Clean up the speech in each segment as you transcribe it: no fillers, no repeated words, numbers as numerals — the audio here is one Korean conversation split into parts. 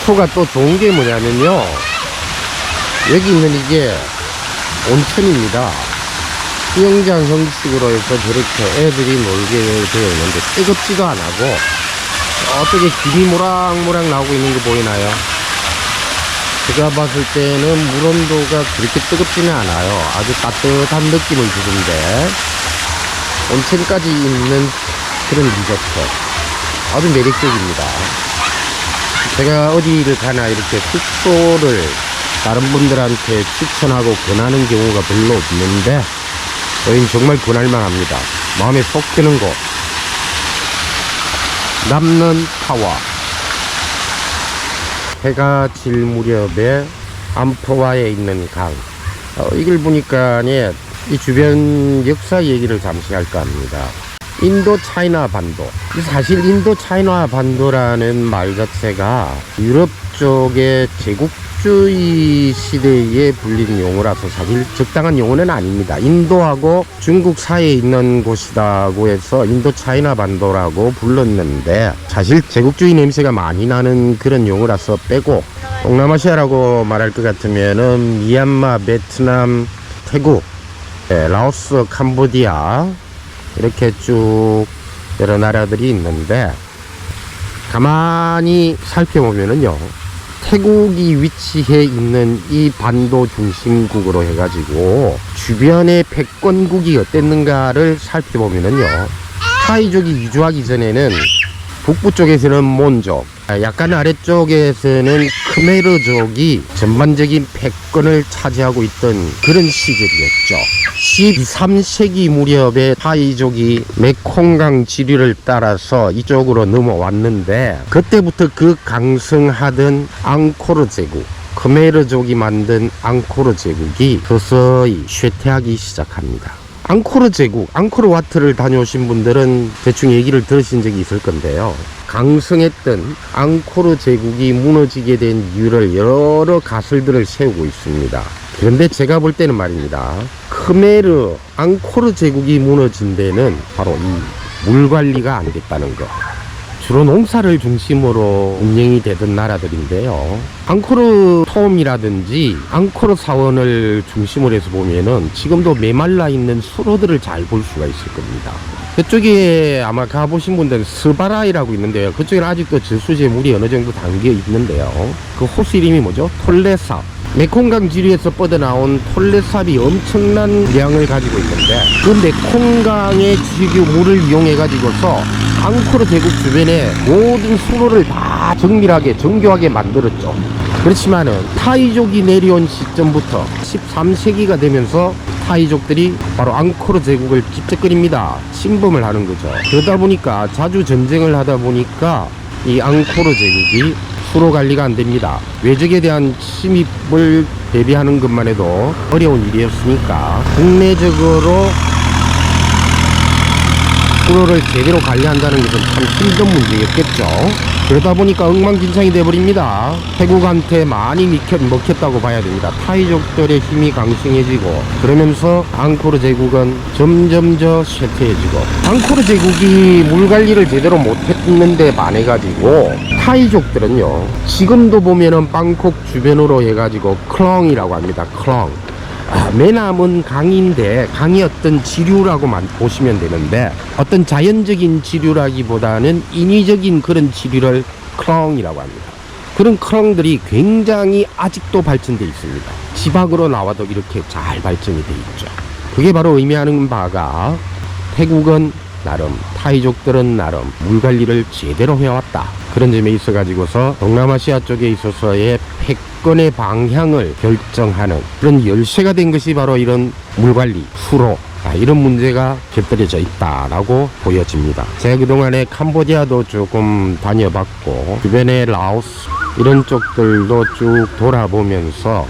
속초가 또 좋은 게 뭐냐면요, 여기 있는 이게 온천입니다. 수영장 형식으로 해서 저렇게 애들이 놀게 되어 있는데 뜨겁지도 안 하고, 어떻게 김이 모락모락 나오고 있는 거 보이나요? 제가 봤을 때는 물 온도가 그렇게 뜨겁지는 않아요. 아주 따뜻한 느낌을 주는데, 온천까지 있는 그런 리조트, 아주 매력적입니다. 제가 어디를 가나 이렇게 숙소를 다른 분들한테 추천하고 권하는 경우가 별로 없는데, 여긴 정말 권할만 합니다. 마음에 쏙 드는 곳, 남는 타워. 해가 질 무렵에 안포와에 있는 강, 이걸 보니까 이 주변 역사 얘기를 잠시 할까 합니다. 인도 차이나 반도, 사실 인도 차이나 반도라는 말 자체가 유럽 쪽의 제국주의 시대에 불린 용어라서 사실 적당한 용어는 아닙니다. 인도하고 중국 사이에 있는 곳이라고 해서 인도 차이나 반도라고 불렀는데, 사실 제국주의 냄새가 많이 나는 그런 용어라서 빼고, 동남아시아라고 말할 것 같으면은 미얀마, 베트남, 태국, 라오스, 캄보디아, 이렇게 쭉 여러 나라들이 있는데, 가만히 살펴보면은요, 태국이 위치해 있는 이 반도 중심국으로 해가지고 주변의 패권국이 어땠는가를 살펴보면은요, 타이족이 이주하기 전에는 북부 쪽에서는 몬족, 약간 아래쪽에서는 크메르족이 전반적인 패권을 차지하고 있던 그런 시절이었죠. 12, 3세기 무렵에 타이족이 메콩강 지류를 따라서 이쪽으로 넘어왔는데, 그때부터 그 강성하던 앙코르 제국, 크메르족이 만든 앙코르 제국이 서서히 쇠퇴하기 시작합니다. 앙코르 제국, 앙코르와트를 다녀오신 분들은 대충 얘기를 들으신 적이 있을 건데요, 강성했던 앙코르 제국이 무너지게 된 이유를 여러 가설들을 세우고 있습니다. 그런데 제가 볼 때는 말입니다, 크메르, 앙코르 제국이 무너진 데는 바로 이 물관리가 안 됐다는 거. 주로 농사를 중심으로 운영이 되던 나라들인데요, 앙코르 톰이라든지 앙코르 사원을 중심으로 해서 보면은 지금도 메말라 있는 수로들을 잘 볼 수가 있을 겁니다. 그쪽에 아마 가보신 분들은 스바라이라고 있는데요, 그쪽에는 아직도 저수지에 물이 어느 정도 담겨 있는데요, 그 호수 이름이 뭐죠? 톨레삽. 메콩강 지류에서 뻗어나온 톨레삽이 엄청난 양을 가지고 있는데, 그 메콩강의 지류 물을 이용해 가지고서 앙코르 제국 주변에 모든 수로를 다 정밀하게 정교하게 만들었죠. 그렇지만은 타이족이 내려온 시점부터 13세기가 되면서 타이족들이 바로 앙코르 제국을 집적거립니다. 침범을 하는 거죠. 그러다 보니까 자주 전쟁을 하다 보니까 이 앙코르 제국이 수로 관리가 안 됩니다. 외적에 대한 침입을 대비하는 것만 해도 어려운 일이었으니까 국내적으로 수로를 제대로 관리한다는 것은 참 힘든 문제였겠죠. 그러다 보니까 엉망진창이 돼버립니다. 태국한테 많이 먹혔다고 봐야 됩니다. 타이족들의 힘이 강성해지고, 그러면서 앙코르 제국은 점점 쇠퇴해지고, 앙코르 제국이 물관리를 제대로 못했는데 반해가지고 타이족들은요, 지금도 보면은 방콕 주변으로 해가지고 클렁이라고 합니다. 클렁. 매남은 강인데 강이 어떤 지류라고만 보시면 되는데, 어떤 자연적인 지류라기보다는 인위적인 그런 지류를 클렁이라고 합니다. 그런 클렁들이 굉장히 아직도 발전되어 있습니다. 지 밖으로 나와도 이렇게 잘 발전이 되어 있죠. 그게 바로 의미하는 바가, 태국은 나름, 타이족들은 나름 물관리를 제대로 해왔다, 그런 점에 있어 가지고서 동남아시아 쪽에 있어서의 패권의 방향을 결정하는 그런 열쇠가 된 것이 바로 이런 물관리, 수로, 이런 문제가 곁들여져 있다라고 보여집니다. 제가 그동안에 캄보디아도 조금 다녀봤고, 주변에 라오스 이런 쪽들도 쭉 돌아보면서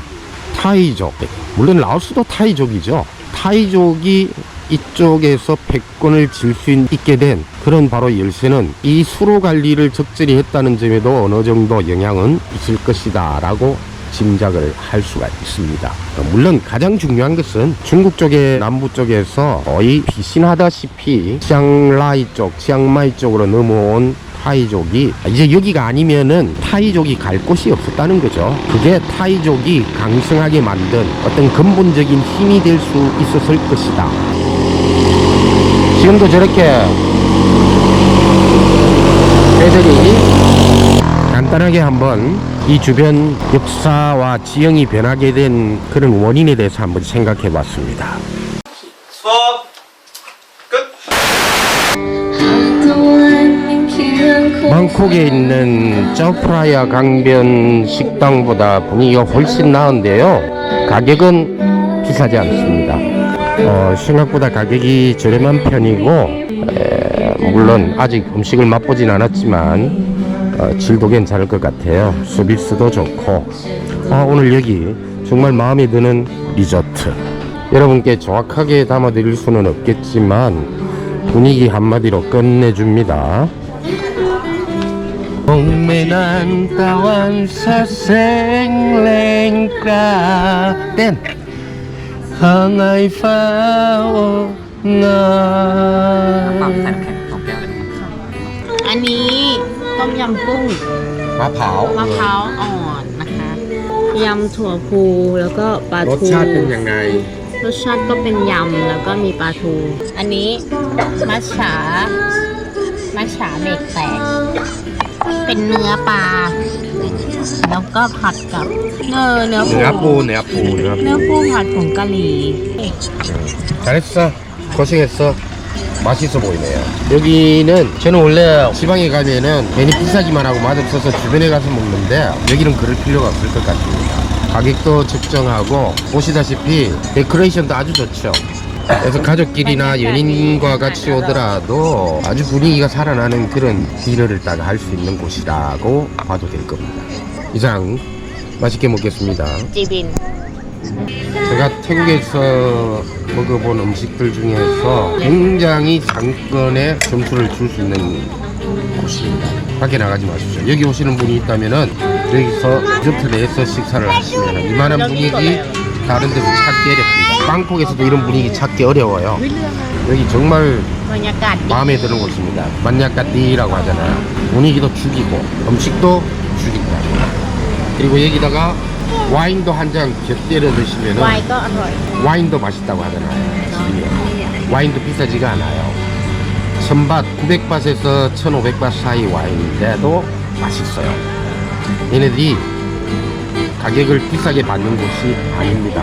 타이족, 물론 라오스도 타이족이죠. 타이족이 이쪽에서 패권을 질 수 있게 된 그런 바로 열쇠는 이 수로 관리를 적절히 했다는 점에도 어느 정도 영향은 있을 것이다 라고 짐작을 할 수가 있습니다. 물론 가장 중요한 것은 중국 쪽의 남부 쪽에서 거의 피신하다시피 치앙라이 쪽, 치앙마이 쪽으로 넘어온 타이족이 이제 여기가 아니면은 타이족이 갈 곳이 없었다는 거죠. 그게 타이족이 강성하게 만든 어떤 근본적인 힘이 될 수 있었을 것이다. 지금도 저렇게 애들이 간단하게 한번 이 주변 역사와 지형이 변하게 된 그런 원인에 대해서 한번 생각해 봤습니다. 수업 끝. 방콕에 있는 짜오프라야 강변 식당보다 분위기가 훨씬 나은데요, 가격은 비싸지 않습니다. 생각보다 가격이 저렴한 편이고, 물론 아직 음식을 맛보진 않았지만 질도 괜찮을 것 같아요. 서비스도 좋고, 오늘 여기 정말 마음에 드는 리조트, 여러분께 정확하게 담아드릴 수는 없겠지만 분위기 한마디로 끝내줍니다. Ongmenan tawan sa senglengka Ten Hangay phao nga อันนี้ต้มยำกุ้ง มะพร้าว มะพร้าวอ่อนนะคะยำถั่วพูแล้วก็ปลาร ส ทู ชาติเป็นยังไง รสชาติก็เป็นยำแล้วก็มีปลาทู อันนี้มัชฉาเบรกแตกเป็นเนื้อปลาแล้วก็ผัดกับเนื้อปูผัดผงกะหรี่ 잘했어. 고생했어. 맛있어 보이네요. 여기는 저는 원래 지방에 가면은 괜히 비싸기만 하고 맛없어서 주변에 가서 먹는데 여기는 그럴 필요가 없을 것 같습니다. 가격도 적정하고 보시다시피 데코레이션도 아주 좋죠. 그래서 가족끼리나 연인과 같이 오더라도 아주 분위기가 살아나는 그런 디너를 딱 할 수 있는 곳이라고 봐도 될 겁니다. 이상 맛있게 먹겠습니다. จีบิน 제가 태국에서 먹어본 음식들 중에서 굉장히 상권에 점수를 줄 수 있는 곳입니다. 밖에 나가지 마십시오. 여기 오시는 분이 있다면은 여기서 리조트 내에서 식사를 하시면 이만한 분위기 다른 데서 찾기 어렵습니다. 방콕에서도 이런 분위기 찾기 어려워요. 여기 정말 บรรยากาศดี 마음에 드는 곳입니다. 만약가띠라고 하잖아요. 분위기도 죽이고 음식도 죽입니다. 그리고 여기다가 와인도 한 잔 곁들여 드시면은 ไวน์ก็อร่อย 와인도 맛있다고 하잖아요. 집이요. 와인도 비싸지가 않아요. 1000밭, 900밭에서 1500밭 사이 와인인데도 맛있어요. 얘네들이 가격을 비싸게 받는 곳이 아닙니다.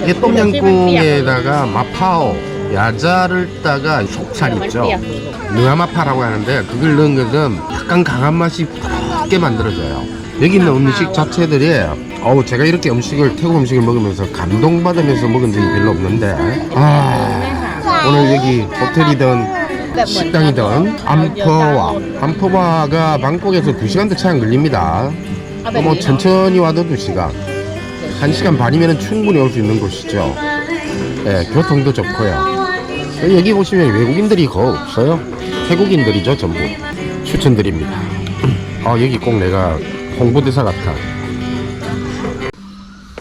이게 똠양꿍에다가 마파오, 야자를 따가 속살 있죠. 능아마파라고 하는데 그걸 넣은 것은 약간 강한 맛이 크게 만들어져요. 여기 있는 음식 자체들이 제가 이렇게 태국 음식을 먹으면서 감동받으면서 먹은 적이 별로 없는데 오늘 여기 호텔이든 식당이든 암퍼와가 방콕에서 2시간도 차이 안 걸립니다. 뭐 천천히 와도 2시간 1시간 반이면 충분히 올 수 있는 곳이죠. 네, 교통도 좋고요. 여기 보시면 외국인들이 거의 없어요. 태국인들이죠, 전부. 추천드립니다. 여기 꼭 내가 홍보대사 같아.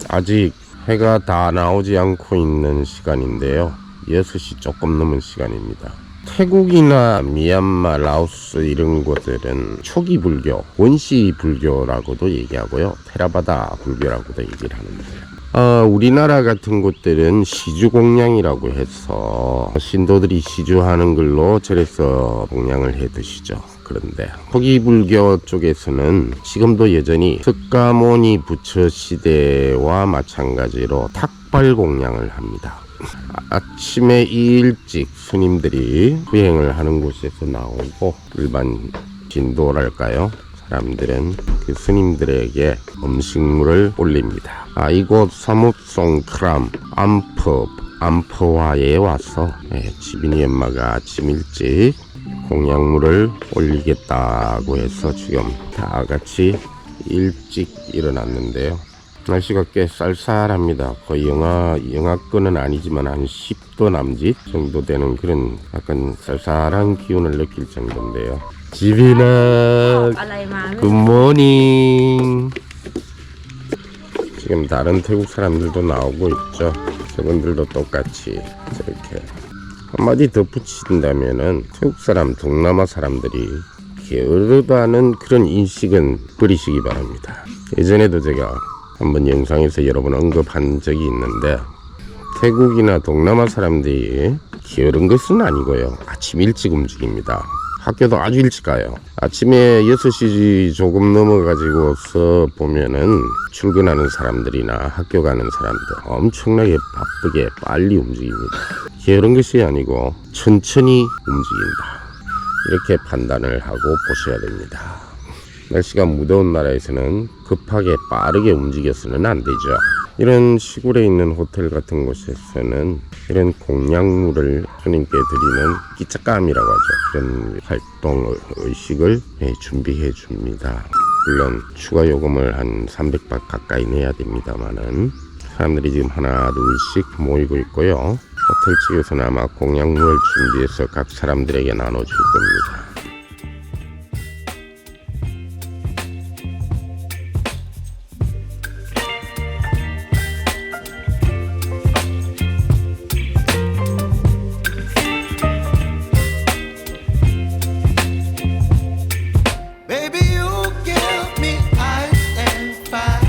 아직 해가 다 나오지 않고 있는 시간인데요, 6시 조금 넘은 시간입니다. 태국이나 미얀마, 라오스 이런 곳들은 초기 불교, 원시 불교라고도 얘기하고요, 테라바다 불교라고도 얘기를 하는데요, 우리나라 같은 곳들은 시주공양이라고 해서 신도들이 시주하는 걸로 절에서 공양을 해 드시죠. 그런데 초기불교 쪽에서는 지금도 여전히 석가모니 부처 시대와 마찬가지로 탁발 공양을 합니다. 아침에 일찍 스님들이 수행을 하는 곳에서 나오고 일반 신도랄까요, 사람들은 그 스님들에게 음식물을 올립니다. 이곳 사무송크람 암퍼와에 와서 지빈이 엄마가 아침 일찍 공양물을 올리겠다고 해서 지금 다 같이 일찍 일어났는데요. 날씨가 꽤 쌀쌀합니다. 거의 영하권은 아니지만 한 10도 남짓 정도 되는 그런 약간 쌀쌀한 기운을 느낄 정도인데요. 지빈아, 굿모닝. 지금 다른 태국 사람들도 나오고 있죠. 저분들도 똑같이 저렇게 한마디 덧붙인다면은 태국 사람, 동남아 사람들이 게으르다는 그런 인식은 버리시기 바랍니다. 예전에도 제가 한번 영상에서 여러 번 언급한 적이 있는데 태국이나 동남아 사람들이 게으른 것은 아니고요. 아침 일찍 움직입니다. 학교도 아주 일찍 가요. 아침에 6시 조금 넘어가지고서 보면은 출근하는 사람들이나 학교 가는 사람들 엄청나게 바쁘게 빨리 움직입니다. 게으른 것이 아니고 천천히 움직인다. 이렇게 판단을 하고 보셔야 됩니다. 날씨가 무더운 나라에서는 급하게 빠르게 움직여서는 안 되죠. 이런 시골에 있는 호텔 같은 곳에서는 이런 공약물을 손님께 드리는 끼짝감이라고 하죠. 그런 활동 의식을 준비해 줍니다. 물론 추가 요금을 한 300박 가까이 내야 됩니다만은 사람들이 지금 하나 둘씩 모이고 있고요. 호텔 측에서는 아마 공약물을 준비해서 각 사람들에게 나눠줄 겁니다. Baby, you give me ice and fire.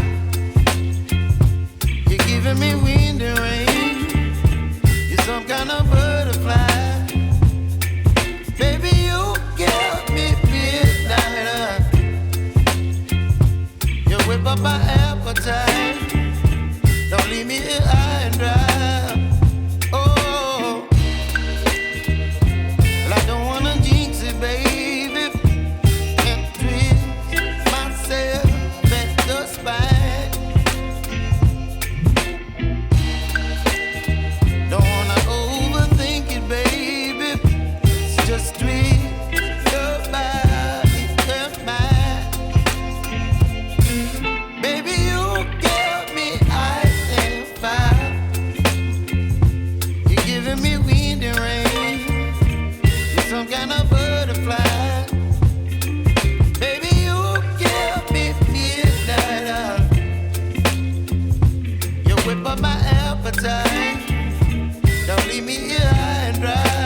You're giving me wind and rain. You're some kind of butterfly. Baby, you give me midnight. You whip up my appetite. Don't leave me here high and dry. Oh, well, I don't wanna jinx it, baby. Whip up my appetite. Don't leave me here high and dry.